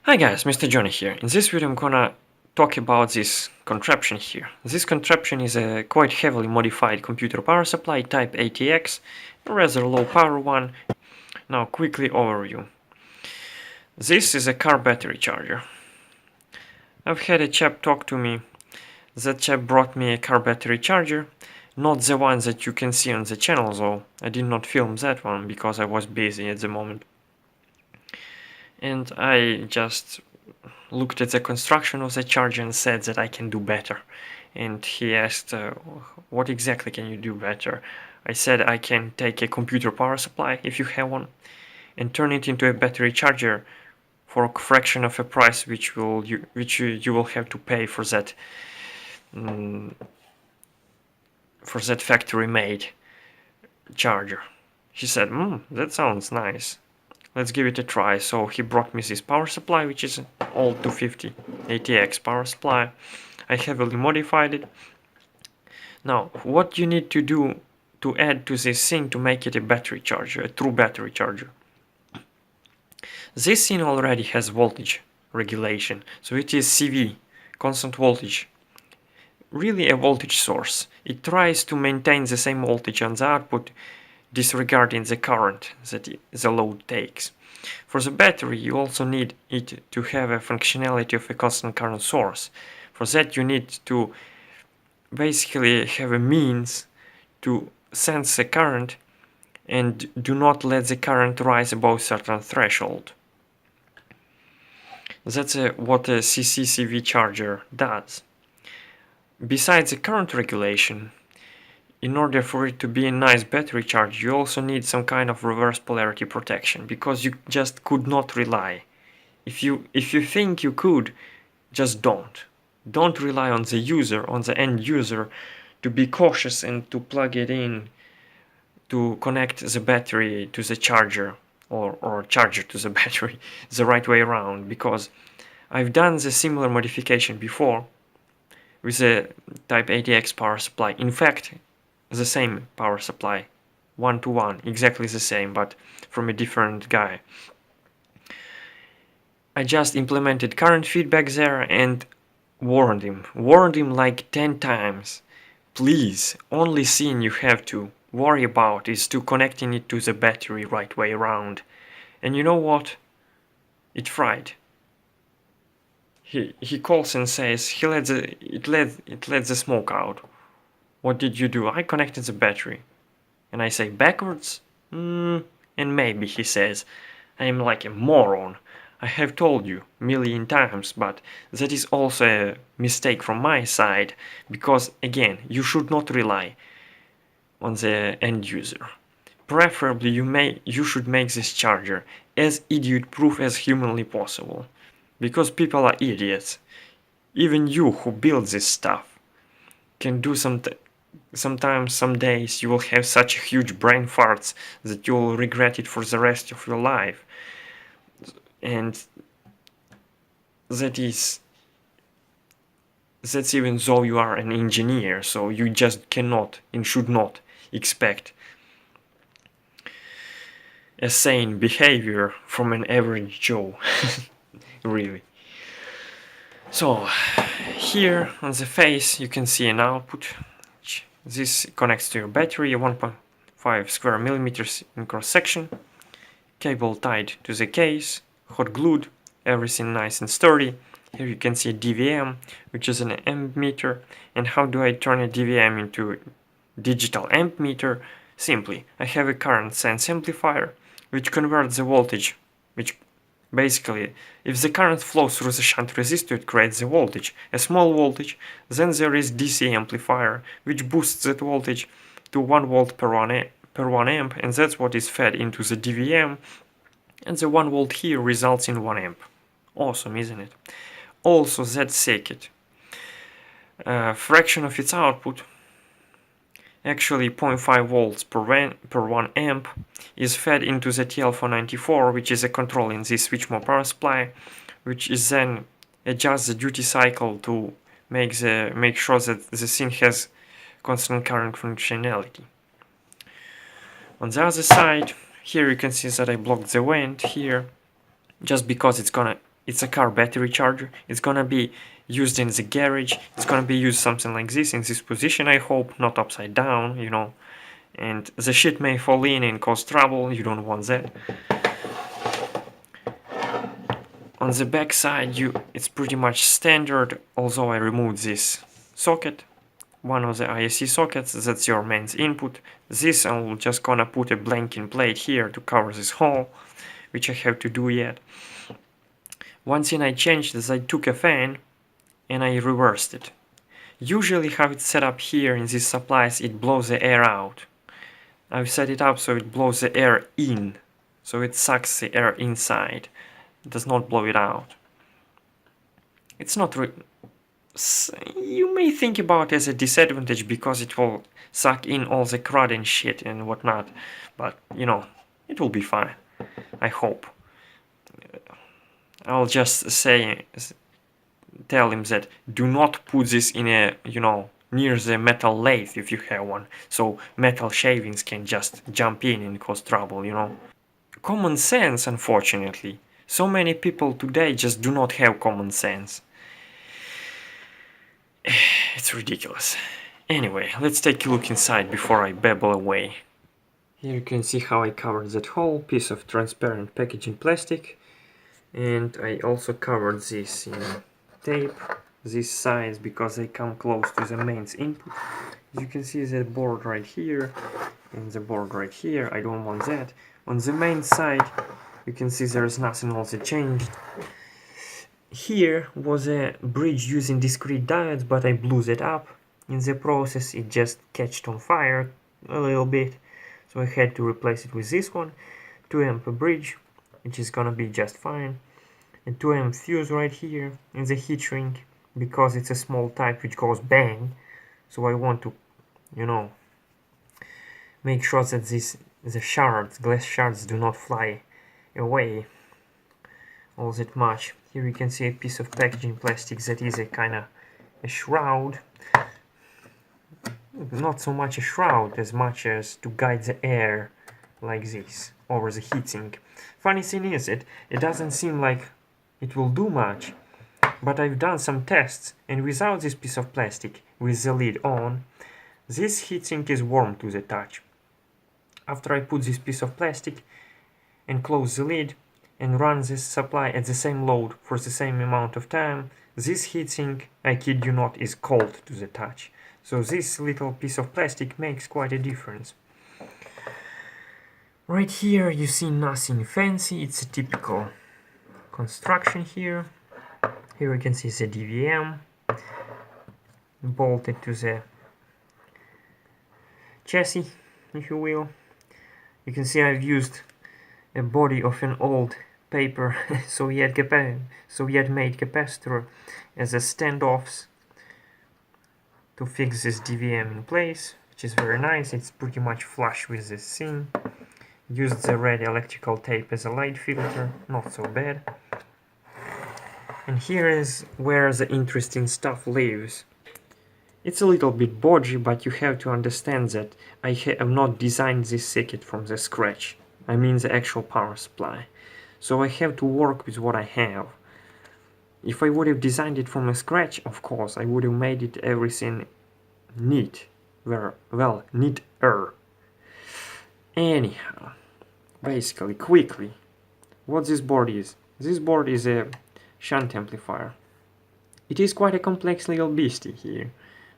Hi guys, Mr. Johnny here. In this video I'm gonna talk about this contraption here. This contraption is a quite heavily modified computer power supply type ATX, a rather low power one. Now quickly overview. This is a car battery charger. I've had a chap talk to me. That chap brought me a car battery charger, not the one that you can see on the channel though. I did not film that one because I was busy at the moment. And I just looked at the construction of the charger and said that I can do better. And he asked, what exactly can you do better? I said I can take a computer power supply, if you have one, and turn it into a battery charger for a fraction of a price which you will have to pay for that factory made charger. He said, that sounds nice. Let's give it a try. So he brought me this power supply, which is an old 250 ATX power supply. I heavily modified it. Now, what you need to do to add to this thing to make it a battery charger, a true battery charger. This thing already has voltage regulation, so it is CV, constant voltage. Really a voltage source. It tries to maintain the same voltage on the output, disregarding the current that the load takes. For the battery, you also need it to have a functionality of a constant current source. For that, you need to basically have a means to sense the current and do not let the current rise above certain threshold. That's what a CCCV charger does. Besides the current regulation, in order for it to be a nice battery charge, you also need some kind of reverse polarity protection, because you just could not rely. If you think you could, just don't. Don't rely on the user, on the end user, to be cautious and to plug it in to connect the battery to the charger or charger to the battery the right way around, because I've done the similar modification before with a type ATX power supply. In fact, the same power supply, 1-to-1, exactly the same, but from a different guy. I just implemented current feedback there and warned him like 10 times. Please, only thing you have to worry about is to connecting it to the battery right way around. And you know what? It fried. He calls and says it let the smoke out. What did you do? I connected the battery. And I say, backwards? And maybe, he says. I am like a moron. I have told you a million times, but that is also a mistake from my side, because again, you should not rely on the end user. Preferably you should make this charger as idiot-proof as humanly possible, because people are idiots. Even you who build this stuff can do sometimes, some days you will have such huge brain farts that you will regret it for the rest of your life. And that's even though you are an engineer, so you just cannot and should not expect a sane behavior from an average Joe. Really. So here on the face you can see an output. This connects to your battery, 1.5 square millimeters in cross section, cable tied to the case, hot glued, everything nice and sturdy. Here you can see a DVM, which is an amp meter. And how do I turn a DVM into a digital amp meter? Simply, I have a current sense amplifier, which converts the voltage, which basically, if the current flows through the shunt resistor, it creates the voltage, a small voltage. Then there is DC amplifier, which boosts that voltage to 1 volt per 1 amp, and that's what is fed into the DVM, and the 1 volt here results in 1 amp. Awesome, isn't it? Also, that circuit, fraction of its output, actually 0.5 volts per 1 amp, is fed into the TL494, which is a control in this switch mode power supply, which is then adjusts the duty cycle to make sure that the thing has constant current functionality. On the other side, here you can see that I blocked the vent here, just because it's gonna it's a car battery charger. It's gonna be used in the garage. It's gonna be used something like this, in this position, I hope, not upside down, you know. And the shit may fall in and cause trouble. You don't want that. On the back side, it's pretty much standard, although I removed this socket, one of the ISC sockets. That's your mains input. This I'm just gonna put a blanking plate here to cover this hole, which I have to do yet. One thing I changed is I took a fan and I reversed it. Usually how it's set up here in these supplies, it blows the air out. I've set it up so it blows the air in, so it sucks the air inside. It does not blow it out. It's not you may think about it as a disadvantage because it will suck in all the crud and shit and whatnot, but you know, it will be fine. I hope. I'll just tell him that do not put this in a, you know, near the metal lathe if you have one, so metal shavings can just jump in and cause trouble, you know. Common sense, unfortunately. So many people today just do not have common sense. It's ridiculous. Anyway, let's take a look inside before I babble away. Here you can see how I covered that whole piece of transparent packaging plastic, and I also covered this in tape, this size, because they come close to the mains input. You can see the board right here and the board right here. I don't want that. On the main side you can see there's nothing also changed. Here was a bridge using discrete diodes, but I blew that up. In the process it just catched on fire a little bit, so I had to replace it with this one. 2 amp bridge, which is gonna be just fine. A 2 amp fuse right here in the heat shrink, because it's a small type which goes bang, so I want to, you know, make sure that the glass shards do not fly away all that much. Here you can see a piece of packaging plastic that is a kind of a shroud. Not so much a shroud as much as to guide the air like this over the heatsink. Funny thing is, it doesn't seem like it will do much, but I've done some tests, and without this piece of plastic with the lid on, this heatsink is warm to the touch. After I put this piece of plastic and close the lid and run this supply at the same load for the same amount of time, this heatsink, I kid you not, is cold to the touch. So this little piece of plastic makes quite a difference. Right here you see nothing fancy, it's a typical construction here. Here you can see the DVM bolted to the chassis, if you will. You can see I've used a body of an old paper Soviet made capacitor as a standoffs to fix this DVM in place, which is very nice. It's pretty much flush with this thing. Used the red electrical tape as a light filter, not so bad. And here is where the interesting stuff lives. It's a little bit bodgy, but you have to understand that I have not designed this circuit from the scratch. I mean the actual power supply. So I have to work with what I have. If I would have designed it from scratch, of course, I would have made it everything neat. Well, neater. Anyhow, basically, quickly, what this board is. This board is a shunt amplifier. It is quite a complex little beastie here,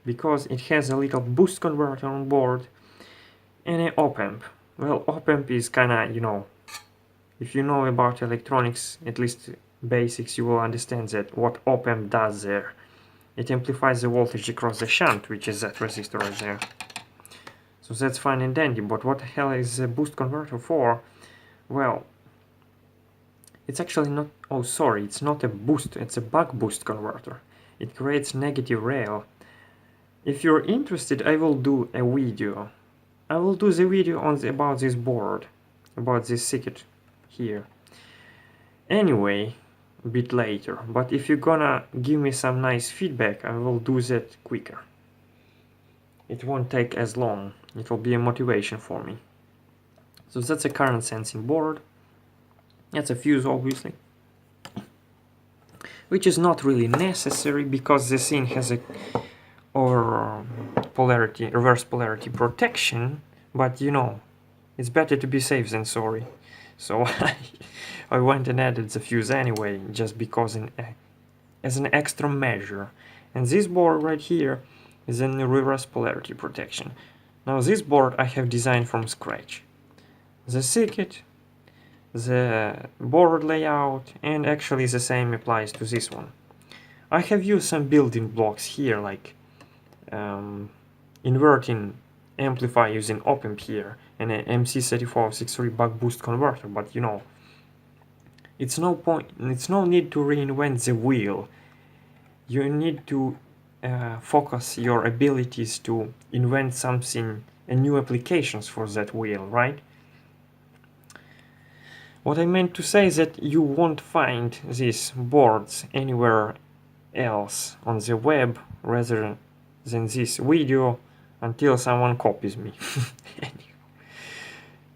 because it has a little boost converter on board and an op-amp. Well, op-amp is kinda, you know, if you know about electronics, at least basics, you will understand that what op-amp does there. It amplifies the voltage across the shunt, which is that resistor right there. So that's fine and dandy, but what the hell is a boost converter for? Well, it's actually not, oh sorry, it's not a boost, it's a buck boost converter. It creates negative rail. If you're interested, I will do a video. I will do the video about this board, about this circuit here. Anyway, a bit later, but if you're gonna give me some nice feedback, I will do that quicker. It won't take as long, it will be a motivation for me. So that's a current sensing board. That's a fuse, obviously. which is not really necessary because the thing has a reverse polarity protection, but you know, it's better to be safe than sorry. So I went and added the fuse anyway, just because as an extra measure. And this board right here is in reverse polarity protection. Now this board I have designed from scratch. The circuit, the board layout, and actually the same applies to this one. I have used some building blocks here, like inverting amplifier using op-amp here and an MC3463 buck boost converter, but you know, it's no need to reinvent the wheel. You need to focus your abilities to invent something and new applications for that wheel, right? What I meant to say is that you won't find these boards anywhere else on the web rather than this video until someone copies me.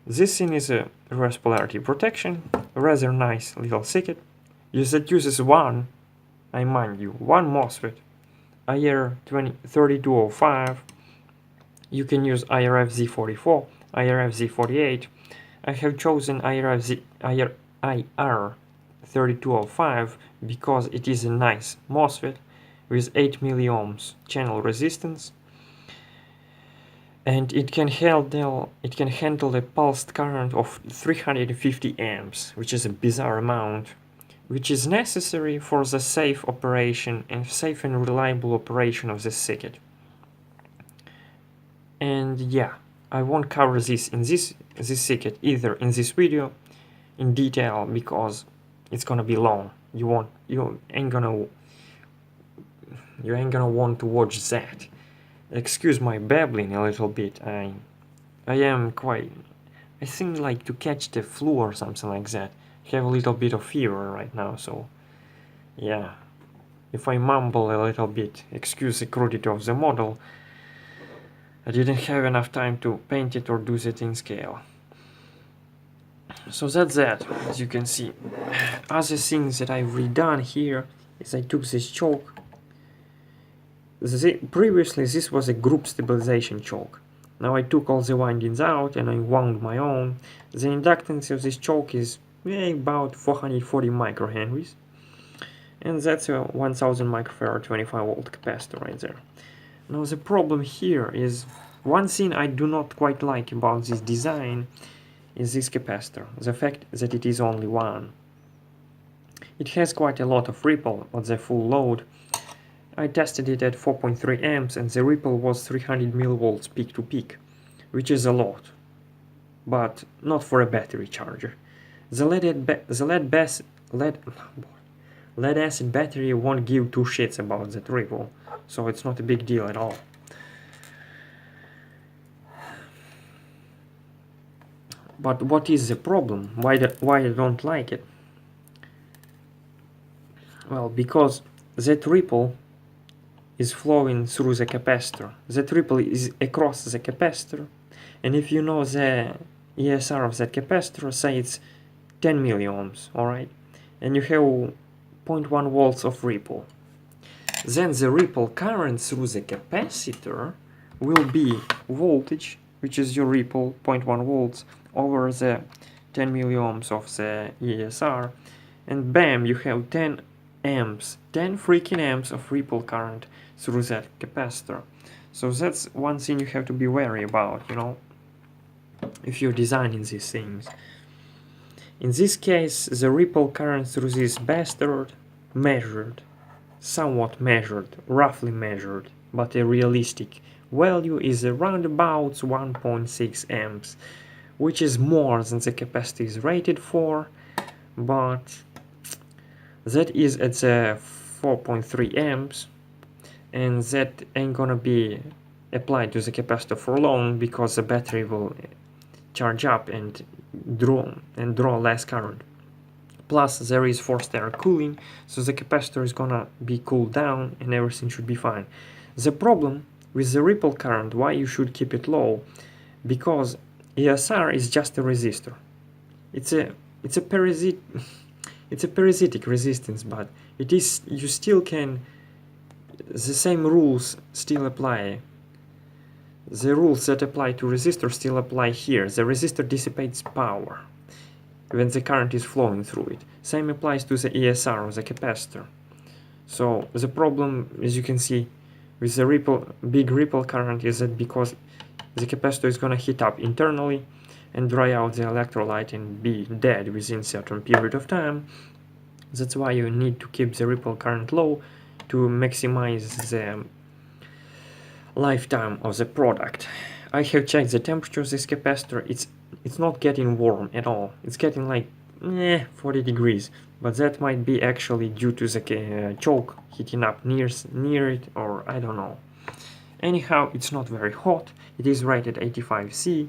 This thing is a reverse polarity protection, a rather nice little circuit. That uses one MOSFET, IR3205. You can use IRFZ44, IRFZ48. I have chosen IR3205 because it is a nice MOSFET with 8 milliohms channel resistance, and it can handle a pulsed current of 350 amps, which is a bizarre amount, which is necessary for the safe and reliable operation of the circuit. And yeah, I won't cover this in this circuit either in this video in detail because it's gonna be long. You ain't gonna want to watch that. Excuse my babbling a little bit. I think like to catch the flu or something like that. I have a little bit of fever right now, so yeah. If I mumble a little bit, excuse the crudity of the model. I didn't have enough time to paint it or do it in scale. So that's that, as you can see. Other things that I've redone here is I took this choke. Previously this was a group stabilization choke. Now I took all the windings out and I wound my own. The inductance of this choke is about 440 microhenries. And that's a 1000 microfarad 25 volt capacitor right there. Now the problem here is, one thing I do not quite like about this design is this capacitor, the fact that it is only one. It has quite a lot of ripple at the full load. I tested it at 4.3 amps and the ripple was 300 millivolts peak to peak, which is a lot, but not for a battery charger. The lead acid battery won't give two shits about that ripple, so it's not a big deal at all. But what is the problem? Why I don't like it? Well, because that ripple is flowing through the capacitor. That ripple is across the capacitor, and if you know the ESR of that capacitor, say it's 10 milliohms, alright? And you have 0.1 volts of ripple. Then the ripple current through the capacitor will be voltage, which is your ripple, 0.1 volts, over the 10 milliohms of the ESR, and bam, you have 10 freaking amps of ripple current through that capacitor. So that's one thing you have to be wary about, you know, if you're designing these things. In this case, the ripple current through this bastard somewhat measured, roughly measured, but a realistic value is around about 1.6 amps, which is more than the capacitor is rated for, but that is at the 4.3 amps, and that ain't gonna be applied to the capacitor for long because the battery will charge up and draw less current. Plus there is forced air cooling, so the capacitor is gonna be cooled down and everything should be fine. The problem with the ripple current, why you should keep it low, because ESR is just a resistor. It's a It's a parasitic resistance, but it is, you still can, the same rules still apply. The rules that apply to resistor still apply here. The resistor dissipates power when the current is flowing through it. Same applies to the ESR or the capacitor. So the problem, as you can see, with the big ripple current is that because the capacitor is going to heat up internally and dry out the electrolyte and be dead within a certain period of time. That's why you need to keep the ripple current low to maximize the lifetime of the product. I have checked the temperature of this capacitor. It's not getting warm at all. It's getting like 40 degrees, but that might be actually due to the choke heating up near it, or I don't know. Anyhow, it's not very hot. It is rated 85C,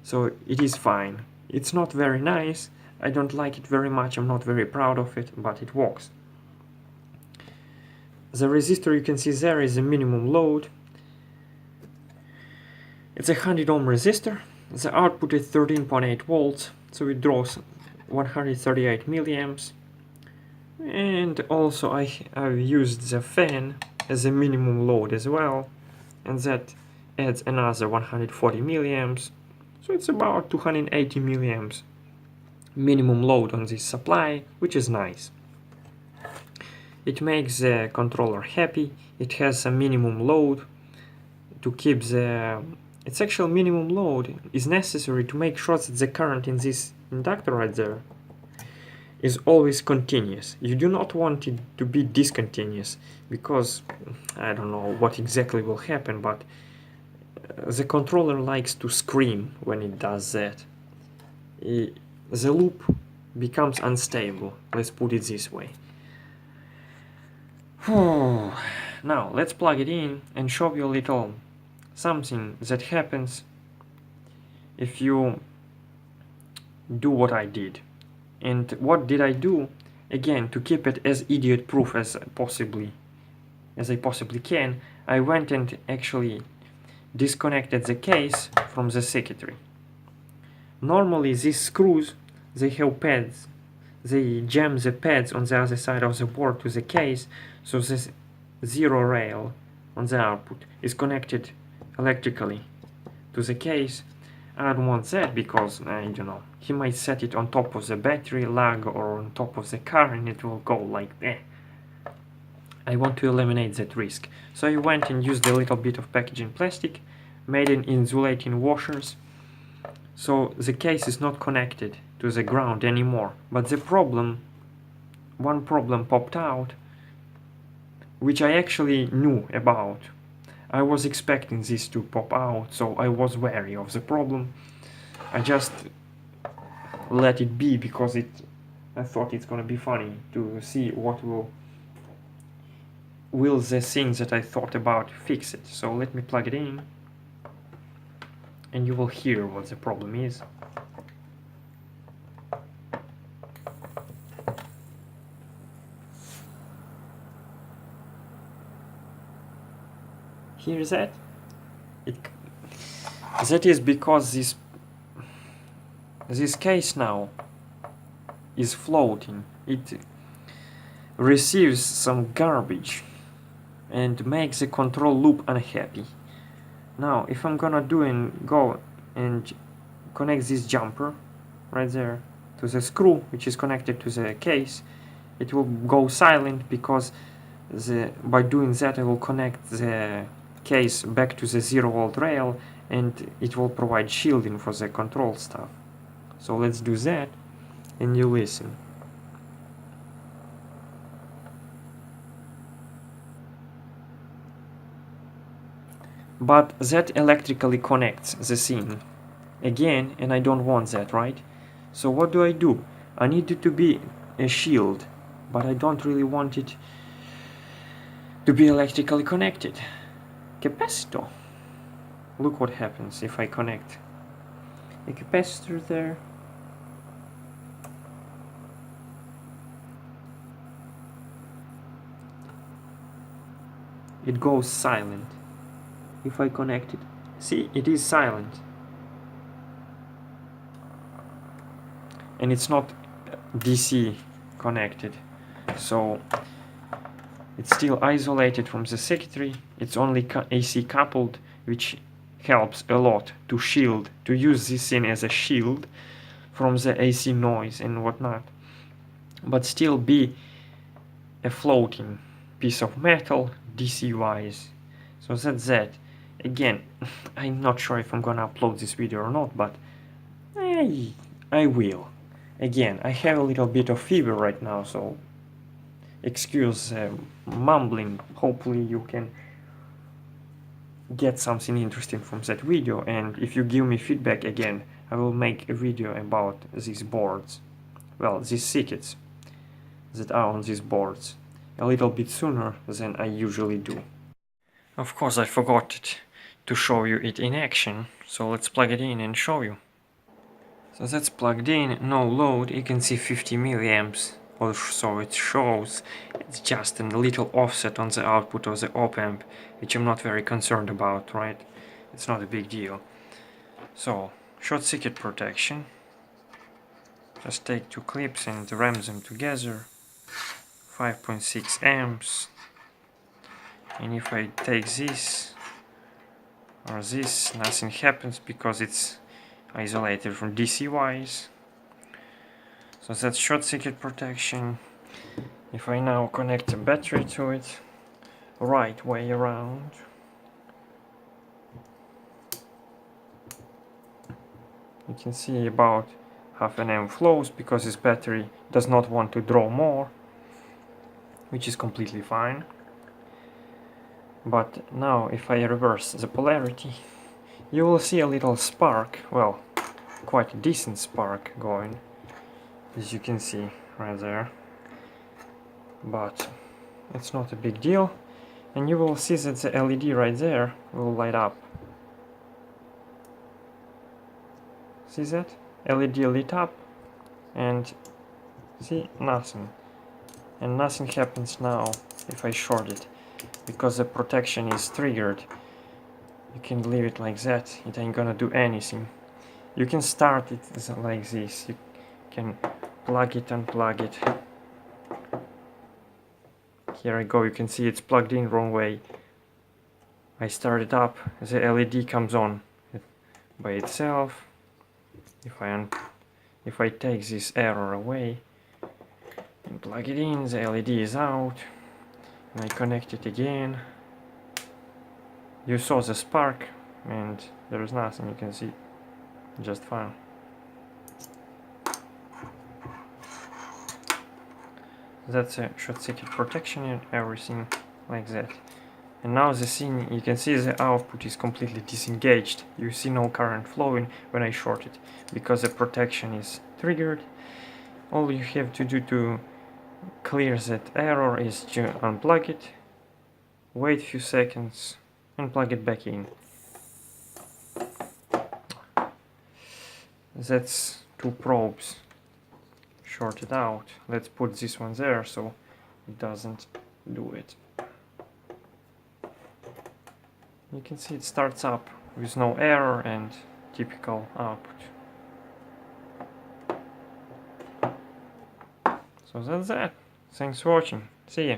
so it is fine. It's not very nice. I don't like it very much. I'm not very proud of it, but it works. The resistor you can see there is a minimum load. It's a 100 ohm resistor. The output is 13.8 volts, so it draws 138 milliamps. And also I've used the fan as a minimum load as well, and that adds another 140 milliamps, so it's about 280 milliamps minimum load on this supply, which is nice. It makes the controller happy. It has a minimum load to keep the... Its actual minimum load is necessary to make sure that the current in this inductor right there is always continuous. You do not want it to be discontinuous, because I don't know what exactly will happen, but the controller likes to scream when it does that. The loop becomes unstable, let's put it this way. Now let's plug it in and show you a little something that happens if you do what I did. And what did I do? Again, to keep it as idiot proof as I possibly can, I went and actually disconnected the case from the circuitry. Normally these screws, they have pads. They jam the pads on the other side of the board to the case, so this zero rail on the output is connected electrically to the case. I don't want that because, I don't know, he might set it on top of the battery lug or on top of the car and it will go like that. I want to eliminate that risk. So I went and used a little bit of packaging plastic, made in insulating washers, so the case is not connected to the ground anymore. But the problem, one problem popped out, which I actually knew about. I was expecting this to pop out, so I was wary of the problem. I just let it be because I thought it's gonna be funny to see what will the things that I thought about fix it. So let me plug it in and you will hear what the problem is. Hear that? That is because this case now is floating. It receives some garbage and makes the control loop unhappy. Now if I'm gonna go and connect this jumper right there to the screw which is connected to the case, it will go silent because by doing that I will connect the case back to the 0 volt rail and it will provide shielding for the control stuff. So let's do that and you listen. But that electrically connects the thing again, and I don't want that, right? So what do? I need it to be a shield, but I don't really want it to be electrically connected. Capacitor. Look what happens if I connect a capacitor there. It goes silent. If I connect it, see, it is silent. And it's not DC connected, so it's still isolated from the circuitry. It's only AC coupled, which helps a lot to shield, to use this thing as a shield from the AC noise and whatnot, but still be a floating piece of metal DC wise. So that's that. Again, I'm not sure if I'm gonna upload this video or not, but I will. Again, I have a little bit of fever right now, so excuse mumbling. Hopefully you can get something interesting from that video, and if you give me feedback again, I will make a video about these boards, well, these circuits that are on these boards, a little bit sooner than I usually do. Of course, I forgot to show you it in action, so let's plug it in and show you. So that's plugged in, no load, you can see 50 milliamps, or so it shows. It's just a little offset on the output of the op-amp, which I'm not very concerned about, right? It's not a big deal. So, short circuit protection. Just take two clips and ram them together. 5.6 amps. And if I take this or this, nothing happens because it's isolated from DC wise. So that's short circuit protection. If I now connect a battery to it, right way around, you can see about half an amp flows because this battery does not want to draw more, which is completely fine. But now if I reverse the polarity, you will see a little spark, well, quite a decent spark going, as you can see right there. But it's not a big deal, and you will see that the LED right there will light up. See that? LED lit up, and see, nothing. And nothing happens now if I short it, because the protection is triggered. You can leave it like that, it ain't gonna do anything. You can start it like this, you can plug it, unplug it. Here I go, you can see it's plugged in wrong way. I start it up, the LED comes on by itself. If I take this error away and plug it in, the LED is out, and I connect it again. You saw the spark, and there is nothing, you can see just fine. That's a short circuit protection and everything like that. And now the thing, you can see the output is completely disengaged. You see no current flowing when I short it, because the protection is triggered. All you have to do to clear that error is to unplug it, wait a few seconds, and plug it back in. That's two probes shorted out. Let's put this one there so it doesn't do it. You can see it starts up with no error and typical output. So that's that. Thanks for watching. See ya.